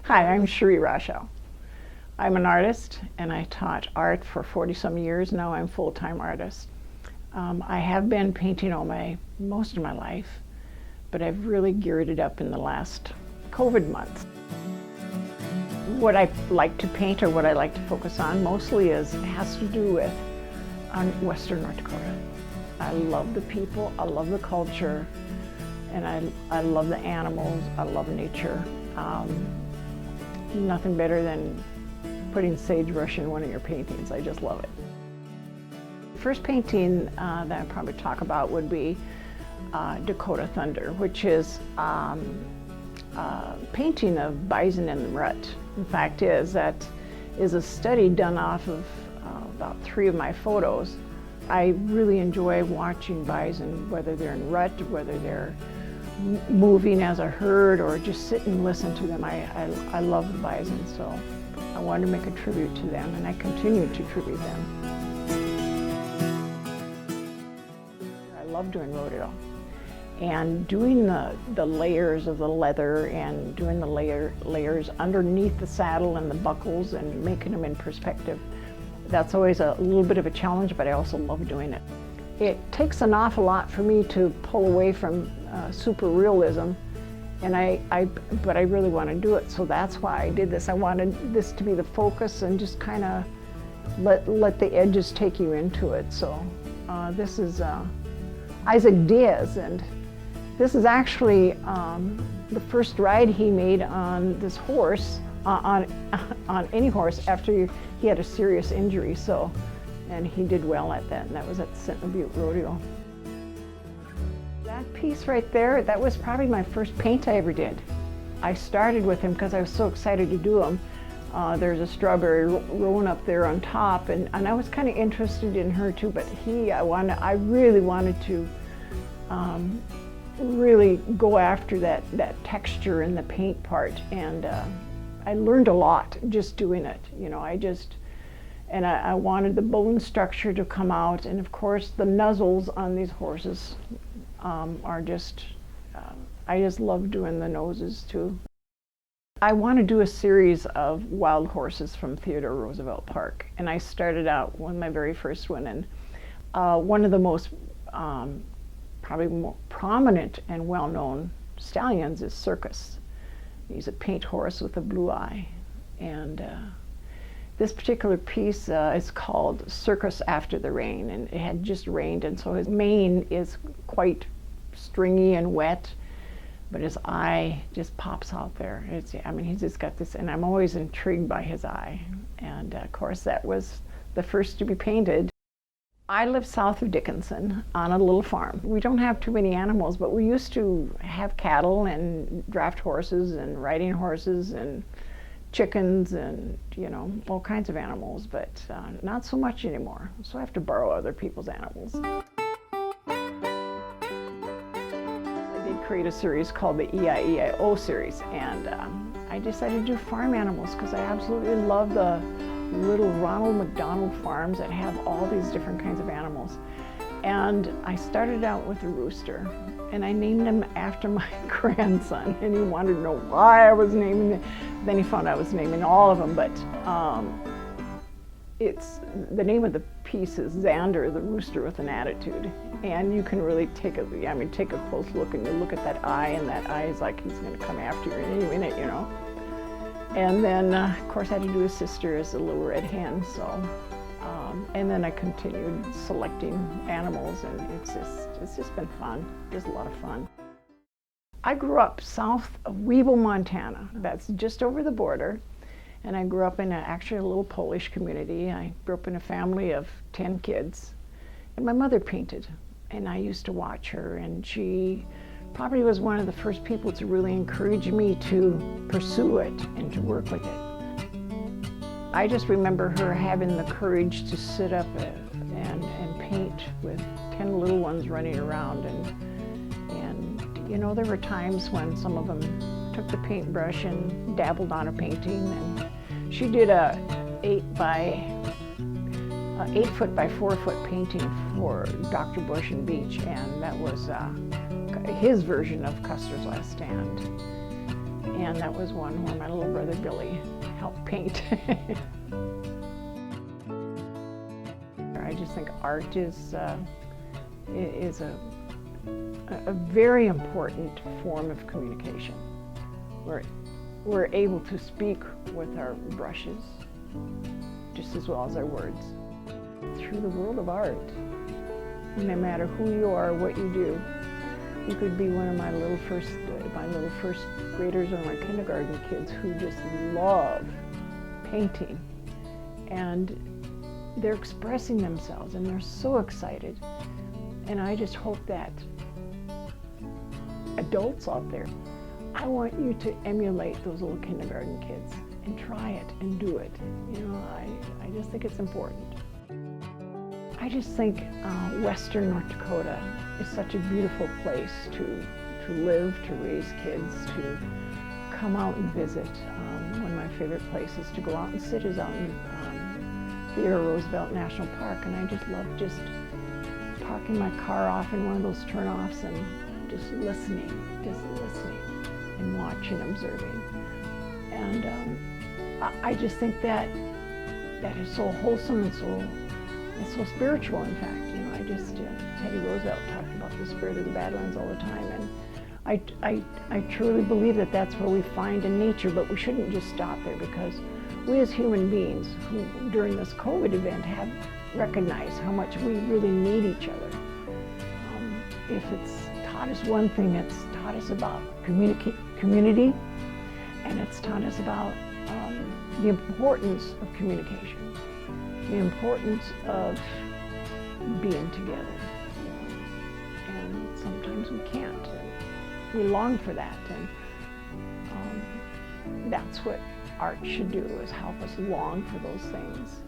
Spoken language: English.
Hi, I'm Cherie Roshau. I'm an artist and I taught art for 40-some years. Now I'm a full-time artist. I have been painting most of my life, but I've really geared it up in the last COVID months. What I like to paint or what I like to focus on mostly has to do with Western North Dakota. I love the people, I love the culture, and I love the animals, I love nature. Nothing better than putting sagebrush in one of your paintings. I just love it. The first painting that I'd probably talk about would be Dakota Thunder, which is a painting of bison in the rut. The fact is that is a study done off of about 3 of my photos. I really enjoy watching bison, whether they're in rut, whether they're moving as a herd, or just sit and listen to them. I love the bison, so I wanted to make a tribute to them, and I continue to tribute them. I love doing rodeo, and doing the layers of the leather and doing the layers underneath the saddle and the buckles and making them in perspective. That's always a little bit of a challenge, but I also love doing it. It takes an awful lot for me to pull away from super realism, and but I really want to do it, so that's why I did this. I wanted this to be the focus and just kind of let the edges take you into it. So this is Isaac Diaz, and this is actually the first ride he made on this horse, on any horse, after he had a serious injury. So, and he did well at that, and that was at the Sentinel Butte Rodeo. That piece right there, that was probably my first paint I ever did. I started with him because I was so excited to do him. There's a strawberry roan up there on top, and I was kind of interested in her too, but I really wanted to really go after that texture in the paint part, and I learned a lot just doing it. You know, I wanted the bone structure to come out, and of course the nuzzles on these horses are just, I just love doing the noses too. I want to do a series of wild horses from Theodore Roosevelt Park, and I started out with my very first one, and one of the most probably more prominent and well-known stallions is Circus. He's a paint horse with a blue eye, and this particular piece is called Circus After the Rain, and it had just rained, and so his mane is quite stringy and wet, but his eye just pops out there. He's just got this, and I'm always intrigued by his eye. And of course, that was the first to be painted. I live south of Dickinson on a little farm. We don't have too many animals, but we used to have cattle and draft horses and riding horses and chickens and, you know, all kinds of animals, but not so much anymore. So I have to borrow other people's animals. I did create a series called the EIEIO series, and I decided to do farm animals because I absolutely love the little Ronald McDonald farms that have all these different kinds of animals. And I started out with a rooster, and I named him after my grandson, and he wanted to know why I was naming it. Then he found I was naming all of them, but it's the name of the piece is Xander, the Rooster with an Attitude. And you can really take a close look, and you look at that eye, and that eye is like he's going to come after you in any minute, you know. And then, of course, I had to do his sister as a little red hen, so. And then I continued selecting animals, and it's just been fun, just a lot of fun. I grew up south of Weevil, Montana. That's just over the border. And I grew up in actually a little Polish community. I grew up in a family of 10 kids. And my mother painted, and I used to watch her, and she probably was one of the first people to really encourage me to pursue it and to work with it. I just remember her having the courage to sit up and paint with 10 little ones running around, and you know, there were times when some of them took the paintbrush and dabbled on a painting, and she did a 8 foot by 4 foot painting for Dr. Bush and Beach, and that was his version of Custer's Last Stand. and that was one where my little brother Billy helped paint. I just think art is a very important form of communication. We're able to speak with our brushes just as well as our words. Through the world of art, no matter who you are, what you do, you could be one of my little first graders or my kindergarten kids who just love painting, and they're expressing themselves and they're so excited. And I just hope that adults out there, I want you to emulate those little kindergarten kids and try it and do it. You know, I just think it's important. I just think Western North Dakota is such a beautiful place to live, to raise kids, to come out and visit. One of my favorite places to go out and sit is out in Cherie Roshau National Park, and I just love just parking my car off in one of those turnoffs and just listening and watching, observing. And I just think that is so wholesome and so spiritual, in fact. You know, Teddy Roosevelt talked about the spirit of the Badlands all the time, and I truly believe that that's where we find in nature, but we shouldn't just stop there, because we as human beings who during this COVID event have recognized how much we really need each other. If it's taught us one thing, it's taught us about community, and it's taught us about the importance of communication, the importance of being together. And sometimes we can't. We long for that, and that's what art should do, is help us long for those things.